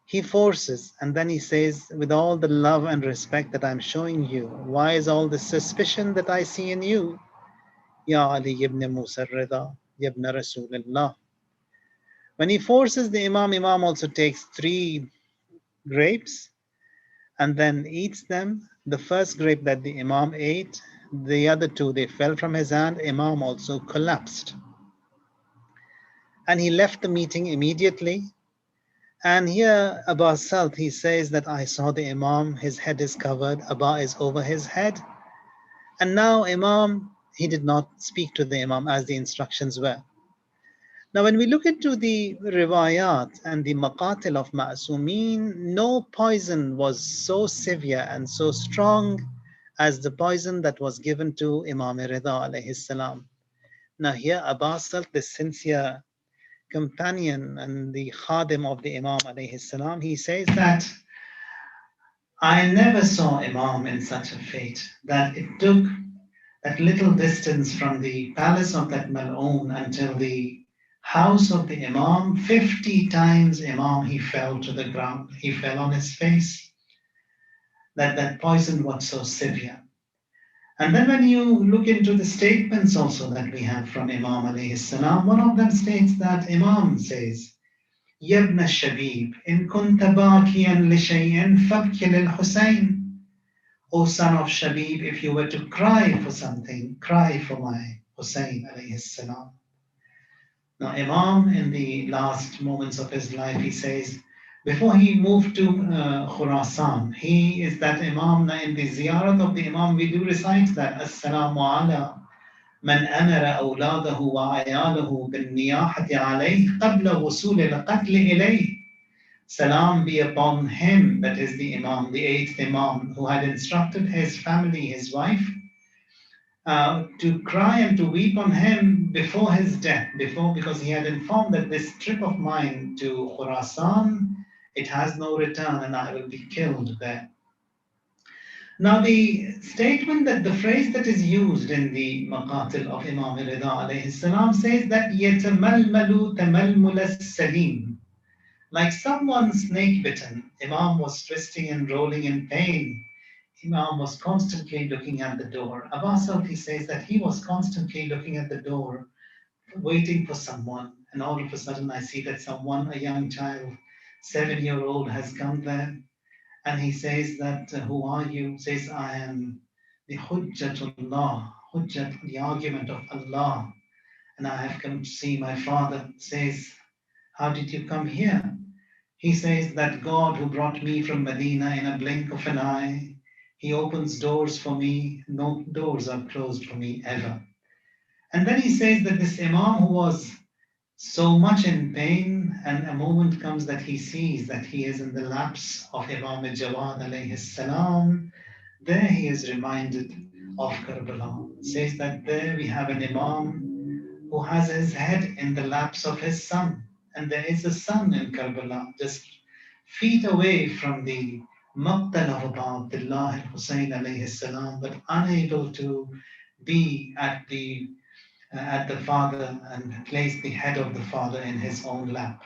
He forces, and then he says, "With all the love and respect that I'm showing you, why is all this suspicion that I see in you? Ya Ali ibn Musa Rida, ibn Rasulullah." When he forces the Imam, Imam also takes 3 grapes and then eats them. The first grape that the Imam ate, the other 2, they fell from his hand. Imam also collapsed. And he left the meeting immediately. And here, Abba Salt, he says that I saw the Imam, his head is covered, Abba is over his head. And now Imam, he did not speak to the Imam as the instructions were. Now, when we look into the riwayat and the maqatil of Ma'sumin, no poison was so severe and so strong as the poison that was given to Imam Rida alayhi salam. Now here Abbas, the sincere companion and the khadim of the Imam alayhi salam, he says that I never saw Imam in such a fate, that it took that little distance from the palace of that Mal'oon until the house of the Imam. 50 times Imam, he fell to the ground. He fell on his face. That poison was so severe. And then when you look into the statements also that we have from Imam alayhi salam, one of them states that Imam says, "Yabna Shabib, in kunta bakiyan li shay'in fabki lil Husayn." O son of Shabib, if you were to cry for something, cry for my Hussein alayhi salam. Now, Imam, in the last moments of his life, he says, before he moved to Khurasan, he is that Imam. Now, in the ziyarat of the Imam, we do recite that, Assalamu ala man amara awladahu wa ayalahu bin niyahati alayh qabla wusul al-qatl ilayh. Salam be upon him, that is the Imam, the 8th Imam, who had instructed his family, his wife, to cry and to weep on him before his death, because he had informed that this trip of mine to Khurasan, it has no return and I will be killed there. Now the statement, that the phrase that is used in the Maqatil of Imam Rida alayhi salam says that يَتَمَلْمَلُ تَمَلْمُلَ السَّلِيمِ, like someone snake bitten. Imam was twisting and rolling in pain. Imam was constantly looking at the door. Abbas Salfi says that he was constantly looking at the door, waiting for someone. And all of a sudden, I see that someone, a young child, 7-year-old, has come there. And he says that, who are you? Says, I am the Hujjatullah, Hujjat, the argument of Allah. And I have come to see my father. Says, how did you come here? He says that God, who brought me from Medina in a blink of an eye, he opens doors for me. No doors are closed for me ever. And then he says that this Imam, who was so much in pain, and a moment comes that he sees that he is in the laps of Imam Jawad alayhi salam. There he is reminded of Karbala. It says that there we have an Imam who has his head in the laps of his son. And there is a son in Karbala, just feet away from the Maqtal of Abu Abdullah al-Hussein alayhi salam, but unable to be at the father and place the head of the father in his own lap.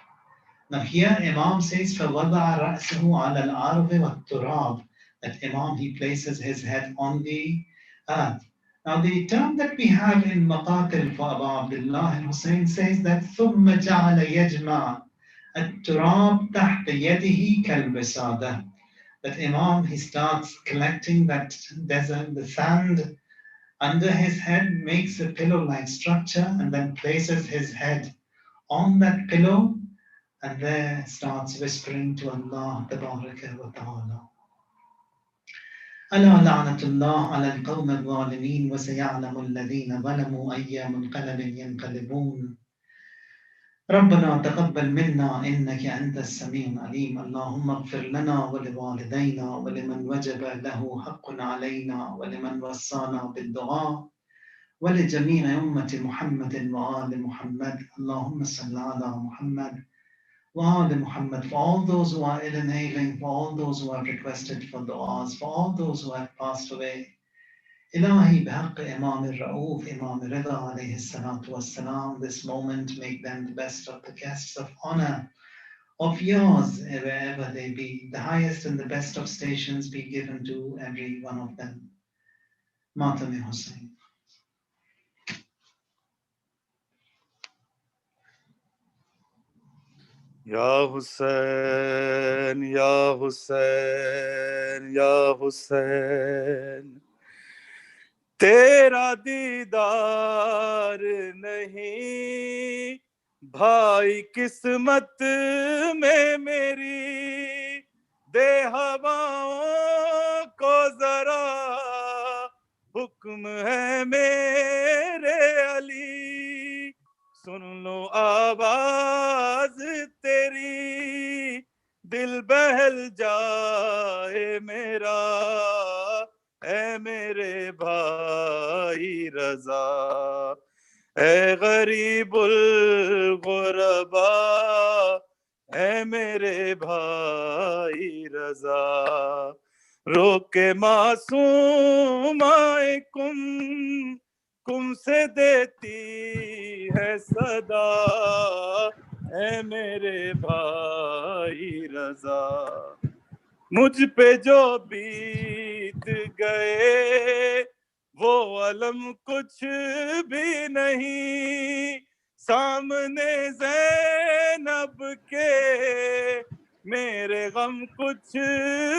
Now here Imam says, فَوَضَعَ رَأْسَهُ عَلَى الْأَرْضِ وَالتُّرَابِ, that Imam, he places his head on the earth. Now the term that we have in Maqatil for Abu Abdullah al-Hussein says that ثُمَّ جَعَلَ يَجْمَعَ التُّرَابِ تَحْتَ يَدِهِ كَالْبِسَادَةِ, that Imam, he starts collecting that desert, the sand under his head, makes a pillow-like structure, and then places his head on that pillow and there starts whispering to Allah Tabaraka wa Ta'ala. ألا لعنة الله على القوم الظالمين وسيعلم الذين ظلموا أي منقلب ينقلبون ربنا تقبل منا إنك أنت السميع العليم اللهم اغفر لنا ولوالدينا ولمن وجب له حق علينا ولمن وصانا بالدعاء ولجميع أمة محمد وآل محمد اللهم صل على محمد وآل Muhammad, for all those who are ill and ailing, for all those who have requested for du'as, for all those who have passed away. Ilahi bihaq Imam al-Ra'uf, Imam Rida alayhi salatu wassalam, this moment make them the best of the guests of honor of yours, wherever they be. The highest and the best of stations be given to every one of them. Matam Hussain. یا حسین یا حسین یا حسین تیرا دیدار نہیں بھائی قسمت میں میری دے ہواؤں کو ذرا حکم ہے میرے علی سن لو آواز تیری دل بہل جائے میرا اے میرے بھائی رضا اے غریب الغربا اے میرے بھائی رضا رو کے معصوم آئے کم سے دیتی ہے صدا اے میرے بھائی رضا مجھ پہ جو بیت گئے وہ علم کچھ بھی نہیں سامنے زینب کے میرے غم کچھ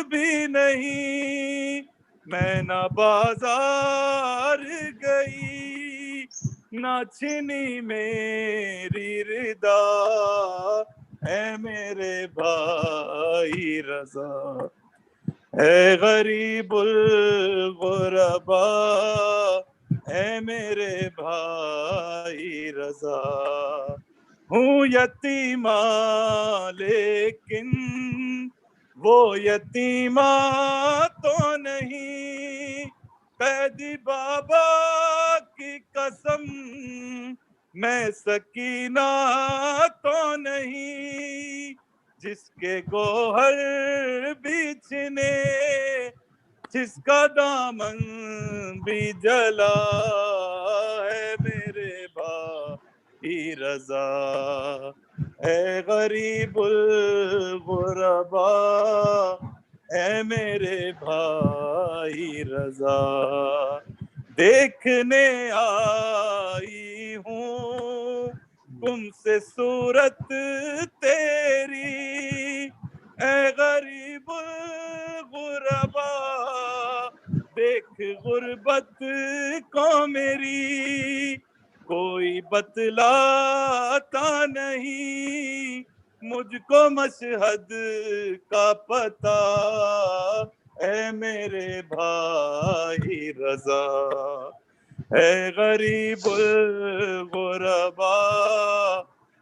بھی نہیں میں نہ بازار گئی نہ چھنی میری ردا اے میرے بھائی رضا اے غریب الغربا اے میرے بھائی رضا ہوں یتیمہ لیکن وہ یتیمہ تو نہیں قیدی بابا کی قسم میں سکینہ تو نہیں جس کے گوہر بھی چھنے جس کا دامن بھی جلا ہے میرے بھائی رضا اے غریب الغربا اے میرے بھائی رضا دیکھنے آئی ہوں تم سے صورت تیری اے غریب الغربا دیکھ غربت کو میری کوئی بتلاتا نہیں مجھ کو مشہد کا پتہ اے میرے بھائی رضا اے غریب الغربا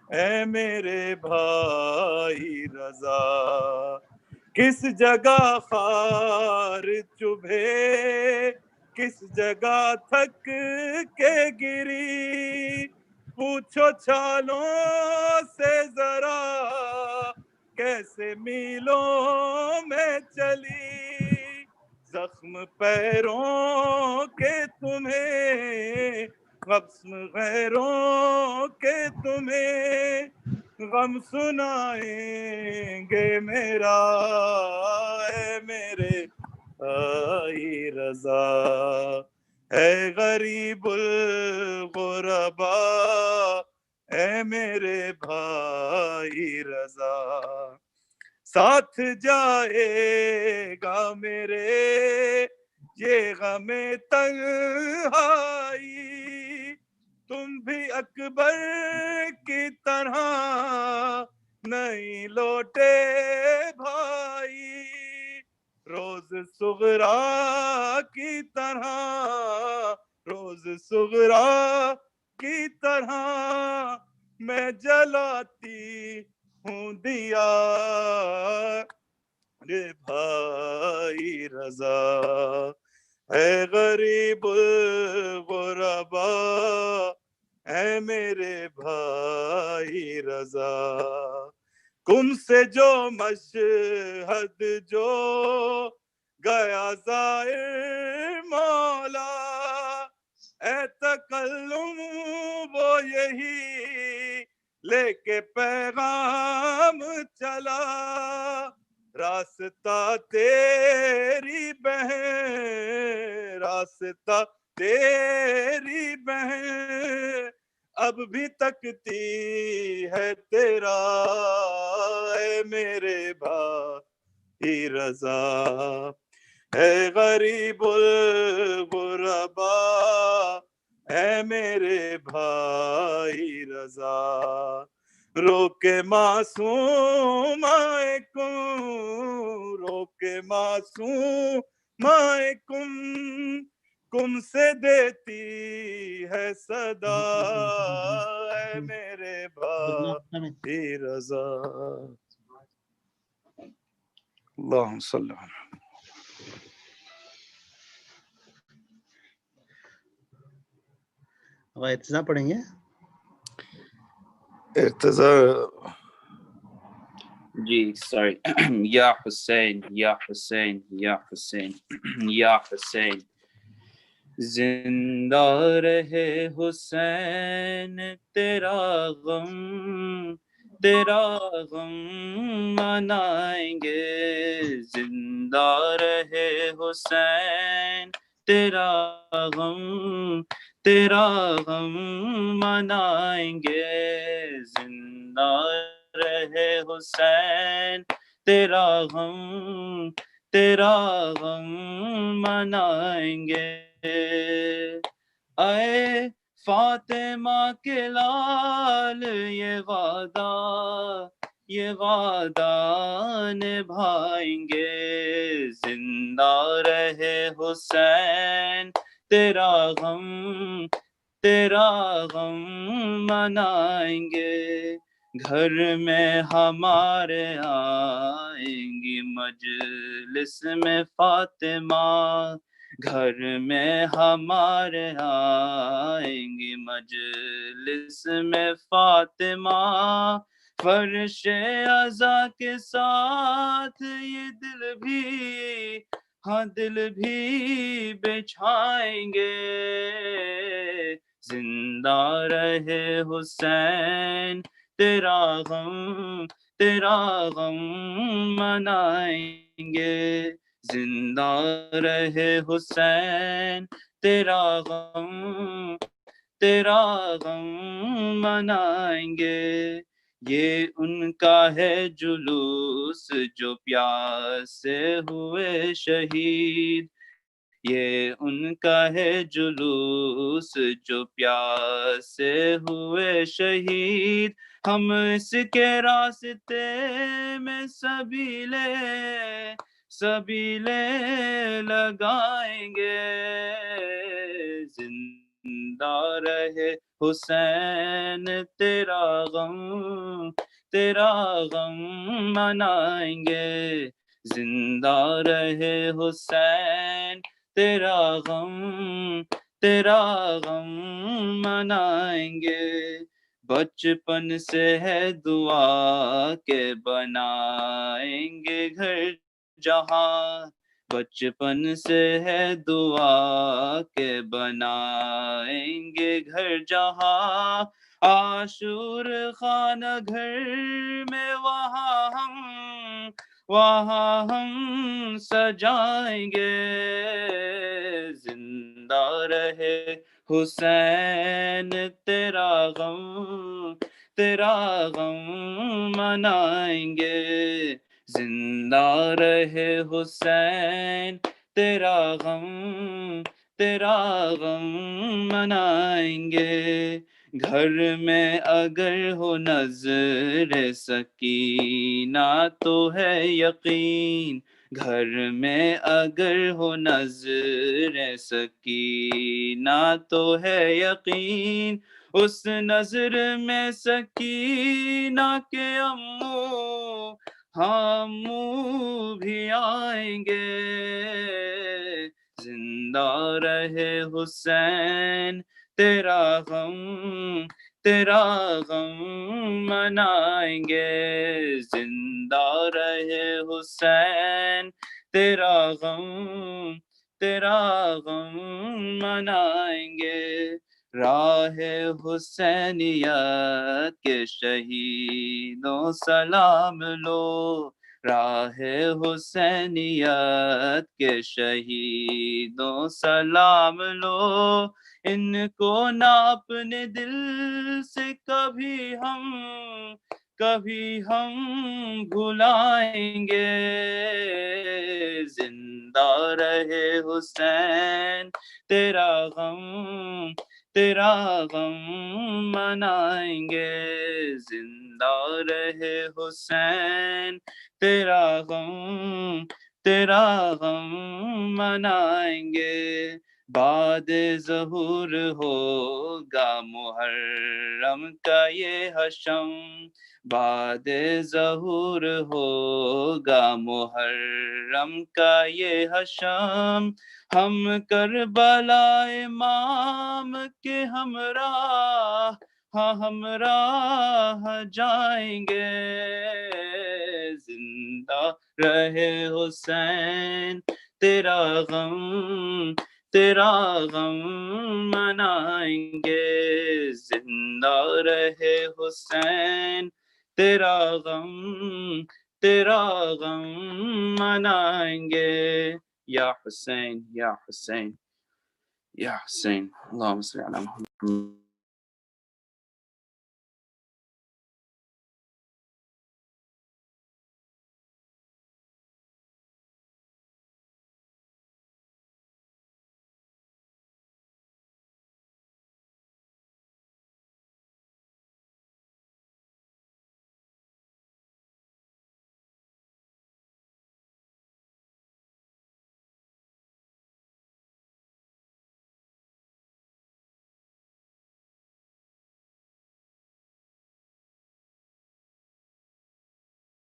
اے میرے بھائی رضا کس جگہ خار چبھے کس جگہ تھک کے گری پوچھو چھالوں سے ذرا کیسے میلوں میں چلی زخم پیروں کے تمہیں غبن غیروں کے تمہیں غم سنائیں گے میرا اے میرے بھائی رضا اے غریب الغربا اے میرے بھائی رضا ساتھ جائے گا میرے یہ غم تنہائی تم بھی اکبر کی طرح نہیں لوٹے بھائی، روز صغرا کی طرح، روز صغرا کی طرح میں جلاتی ہوں دیا رے بھائی رضا، اے غریب الغربا، اے میرے بھائی رضا، کم سے جو مشہد جو گیا زائر مولا، اے تکلم وہ یہی لے کے پیغام چلا، راستہ تیری بہن، راستہ تیری بہن اب بھی تکتی ہے تیرا، اے میرے بھائی رضا، اے غریب الغربا، اے میرے بھائی رضا، رو کے معصوم رو کے معصوم کم سے دیتی ہے صدا، اے میرے بھائی رضا، اللہم صلی اللہ۔ اب ارتضا پڑھیں گے؟ ارتضا جی سوری یا حسین یا حسین یا حسین یا حسین، زندہ رہے حسین تیرا غم، تیرا غم منائیں گے، زندہ رہے حسین تیرا غم، تیرا غم منائیں گے، زندہ رہے حسین تیرا غم، تیرا غم منائیں گے، اے فاطمہ کے لال یہ وعدہ نبھائیں گے، زندہ رہے حسین تیرا غم، تیرا غم منائیں گے، گھر میں ہمارے آئیں گی مجلس میں فاطمہ، گھر میں ہمارے آئیں گی مجلس میں فاطمہ، فرش عزا کے ساتھ یہ دل بھی، ہاں دل بھی بچھائیں گے، زندہ رہے حسین تیرا غم، تیرا غم منائیں گے، زندہ رہے حسین تیرا غم، تیرا غم منائیں گے، یہ ان کا ہے جلوس جو پیاس سے ہوئے شہید، یہ ان کا ہے جلوس جو پیاس سے ہوئے شہید، ہم اس کے راستے میں سبیلے لگائیں گے، زندہ رہے حسین تیرا غم، تیرا غم منائیں گے، زندہ رہے حسین تیرا غم، تیرا غم منائیں گے، بچپن سے ہے دعا کہ بنائیں گے گھر جہاں، بچپن سے ہے دعا کہ بنائیں گے گھر جہاں، عاشور خانہ گھر میں وہاں ہم سجائیں گے، زندہ رہے حسین تیرا غم، تیرا غم منائیں گے، زندہ رہے حسین تیرا غم، تیرا غم منائیں گے، گھر میں اگر ہو نظر سکینہ تو ہے یقین، گھر میں اگر ہو نظر سکینہ تو ہے یقین، اس نظر میں سکینہ کے امو ہم بھی آئیں گے، زندہ رہے حسین تیرا غم منائیں گے، زندہ رہے حسین تیرا غم منائیں گے، راہ حسینیت کے شہیدوں سلام لو، راہ حسینیت کے شہیدوں سلام لو، ان کو نہ اپنے دل سے کبھی ہم بھلائیں گے، زندہ رہے حسین تیرا غم منائیں گے، زندہ رہے حسین تیرا غم منائیں گے، بعد ظہور ہوگا محرم کا یہ حشم، بعد ظہور ہوگا محرم کا یہ حشم، ہم کربلا امام کے ہمراہ جائیں گے، زندہ رہے حسین تیرا غم منائیں گے، زندہ رہے حسین تیرا غم منائیں گے، یا حسین یا حسین یا حسین، اللہم صلی علی محمد۔